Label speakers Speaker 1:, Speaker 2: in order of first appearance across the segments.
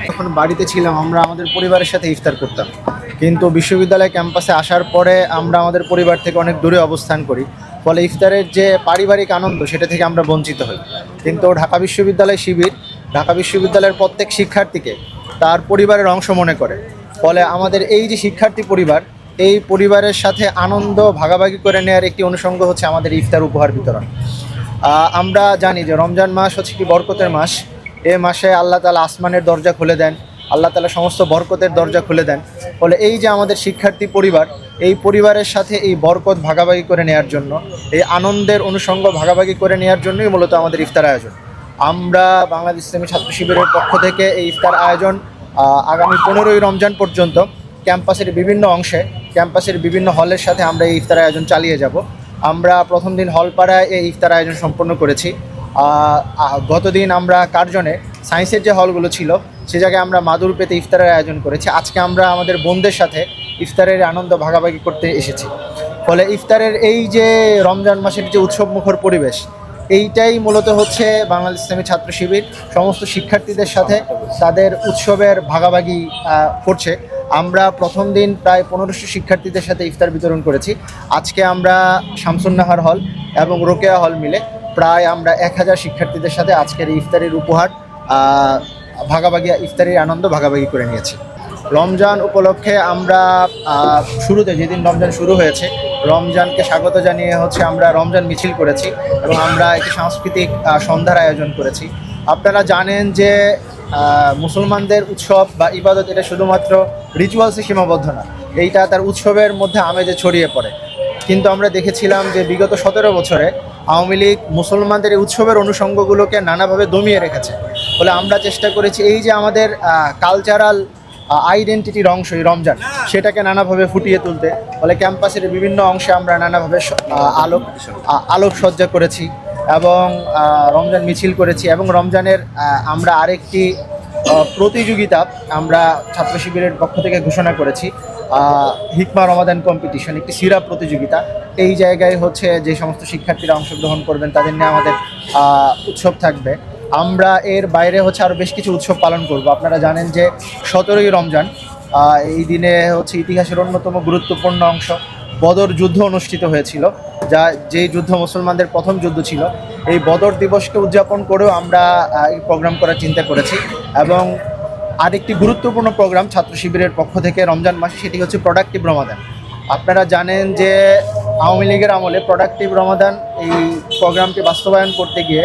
Speaker 1: যখন বাড়িতে ছিলাম আমরা আমাদের পরিবারের সাথে ইফতার করতাম, কিন্তু বিশ্ববিদ্যালয় ক্যাম্পাসে আসার পরে আমরা আমাদের পরিবার থেকে অনেক দূরে অবস্থান করি, ফলে ইফতারের যে পারিবারিক আনন্দ সেটা থেকে আমরা বঞ্চিত হই। কিন্তু ঢাকা বিশ্ববিদ্যালয় শিবির ঢাকা বিশ্ববিদ্যালয়ের প্রত্যেক শিক্ষার্থীকে তার পরিবারের অংশ মনে করে। ফলে আমাদের এই যে শিক্ষার্থী পরিবার, এই পরিবারের সাথে আনন্দ ভাগাভাগি করে নেওয়ার একটি অনুষঙ্গ হচ্ছে আমাদের ইফতার উপহার বিতরণ। আমরা জানি যে রমজান মাস হচ্ছে কি বরকতের মাস। এ মাসে আল্লাহ তাআলা আসমানের দরজা খুলে দেন, আল্লাহ তাআলা সমস্ত বরকতের দরজা খুলে দেন। ফলে এই যে আমাদের শিক্ষার্থী পরিবার, এই পরিবারের সাথে এই বরকত ভাগাভাগি করে নেওয়ার জন্য, এই আনন্দের অনুষঙ্গ ভাগাভাগি করে নেওয়ার জন্যই মূলত আমাদের ইফতার আয়োজন। আমরা বাংলাদেশ ইসলামী ছাত্র শিবিরের পক্ষ থেকে এই ইফতার আয়োজন আগামী 15ই রমজান পর্যন্ত ক্যাম্পাসের বিভিন্ন অংশে, ক্যাম্পাসের বিভিন্ন হলের সাথে আমরা এই ইফতার আয়োজন চালিয়ে যাব। আমরা প্রথম দিন হলপাড়ায় এই ইফতার আয়োজন সম্পন্ন করেছি। গতদিন আমরা কার্জনে সায়েন্সের যে হলগুলো ছিল সে জায়গায় আমরা মাদুরপেতে ইফতারের আয়োজন করেছি। আজকে আমরা আমাদের বোনদের সাথে ইফতারের আনন্দ ভাগাভাগি করতে এসেছি। ফলে ইফতারের এই যে রমজান মাসের যে উৎসবমুখর পরিবেশ, এইটাই মূলত হচ্ছে বাংলাদেশ ইসলামী ছাত্র শিবির সমস্ত শিক্ষার্থীদের সাথে তাদের উৎসবের ভাগাভাগি করছে। আমরা প্রথম দিন প্রায় 1500 শিক্ষার্থীদের সাথে ইফতার বিতরণ করেছি। আজকে আমরা শামসুন্নাহার হল এবং রোকেয়া হল মিলে প্রায় আমরা 1000 শিক্ষার্থীদের সাথে আজকের এই ইফতারের উপহার ভাগাভাগি, ইফতারির আনন্দ ভাগাভাগি করে নিয়েছি। রমজান উপলক্ষে আমরা শুরুতে, যেদিন রমজান শুরু হয়েছে, রমজানকে স্বাগত জানিয়ে হচ্ছে আমরা রমজান মিছিল করেছি এবং আমরা একটি সাংস্কৃতিক সন্ধ্যার আয়োজন করেছি। আপনারা জানেন যে মুসলমানদের উৎসব বা ইবাদত এটা শুধুমাত্র রিচুয়ালসে সীমাবদ্ধ না, এইটা তার উৎসবের মধ্যে আমেজে ছড়িয়ে পড়ে। কিন্তু আমরা দেখেছিলাম যে বিগত 17 বছরে আওয়ামী লীগ মুসলমানদের এই উৎসবের অনুষঙ্গগুলোকে নানাভাবে দমিয়ে রেখেছে। ফলে আমরা চেষ্টা করেছি এই যে আমাদের কালচারাল আইডেন্টিটির অংশ এই রমজান, সেটাকে নানাভাবে ফুটিয়ে তুলতে। ফলে ক্যাম্পাসের বিভিন্ন অংশে আমরা নানাভাবে আলোকসজ্জা করেছি এবং রমজান মিছিল করেছি। এবং রমজানের আমরা আরেকটি প্রতিযোগিতা আমরা ছাত্র শিবিরের পক্ষ থেকে ঘোষণা করেছি, হিকমা রমাদান কম্পিটিশন, একটি সিরাপ প্রতিযোগিতা। এই জায়গায় হচ্ছে যে সমস্ত শিক্ষার্থীরা অংশগ্রহণ করবেন তাদের নিয়ে আমাদের উৎসব থাকবে। আমরা এর বাইরে হচ্ছে আরও বেশ কিছু উৎসব পালন করব। আপনারা জানেন যে 17ই রমজান, এই দিনে হচ্ছে ইতিহাসের অন্যতম গুরুত্বপূর্ণ অংশ বদর যুদ্ধ অনুষ্ঠিত হয়েছিল, যেই যুদ্ধ মুসলমানদের প্রথম যুদ্ধ ছিল। এই বদর দিবসকে উদযাপন করেও আমরা এই প্রোগ্রাম করার চিন্তা করেছি। এবং আরেকটি গুরুত্বপূর্ণ প্রোগ্রাম ছাত্র শিবিরের পক্ষ থেকে রমজান মাসে, সেটি হচ্ছে প্রোডাক্টিভ রমাদান। আপনারা জানেন যে আওয়ামী লীগের আমলে প্রোডাক্টিভ রমাদান এই প্রোগ্রামটি বাস্তবায়ন করতে গিয়ে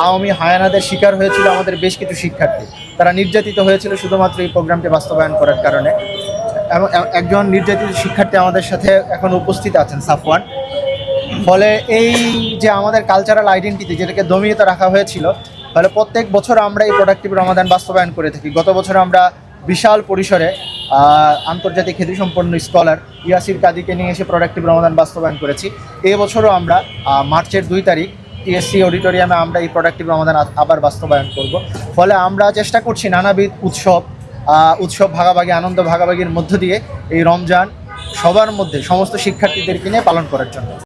Speaker 1: আওয়ামী হায়ানাদের শিকার হয়েছিল আমাদের বেশ কিছু শিক্ষার্থী। তারা নির্যাতিত হয়েছিল শুধুমাত্র এই প্রোগ্রামটি বাস্তবায়ন করার কারণে। এবং একজন নির্যাতিত শিক্ষার্থী আমাদের সাথে এখন উপস্থিত আছেন, সাফওয়ান। ফলে এই যে আমাদের কালচারাল আইডেন্টিটি, যেটাকে দমিয়ে রাখা হয়েছিল, ফলে প্রত্যেক বছর আমরা এই প্রোডাক্টিভ রমাদান বাস্তবায়ন করে থাকি। গত বছর আমরা বিশাল পরিসরে আন্তর্জাতিক খ্যাতিসম্পন্ন স্কলার ইয়াসির কাদিকে নিয়ে এসে প্রোডাক্টিভ রমাদান বাস্তবায়ন করেছি। এবছরও আমরা মার্চের 2 তারিখ টিএসসি অডিটোরিয়ামে আমরা এই প্রোডাক্টিভ রমাদান আবার বাস্তবায়ন করব। ফলে আমরা চেষ্টা করছি নানাবিধ উৎসব ভাগাভাগি, আনন্দ ভাগাভাগির মধ্য দিয়ে এই রমজান সবার মধ্যে, সমস্ত শিক্ষার্থীদেরকে নিয়ে পালন করার জন্য।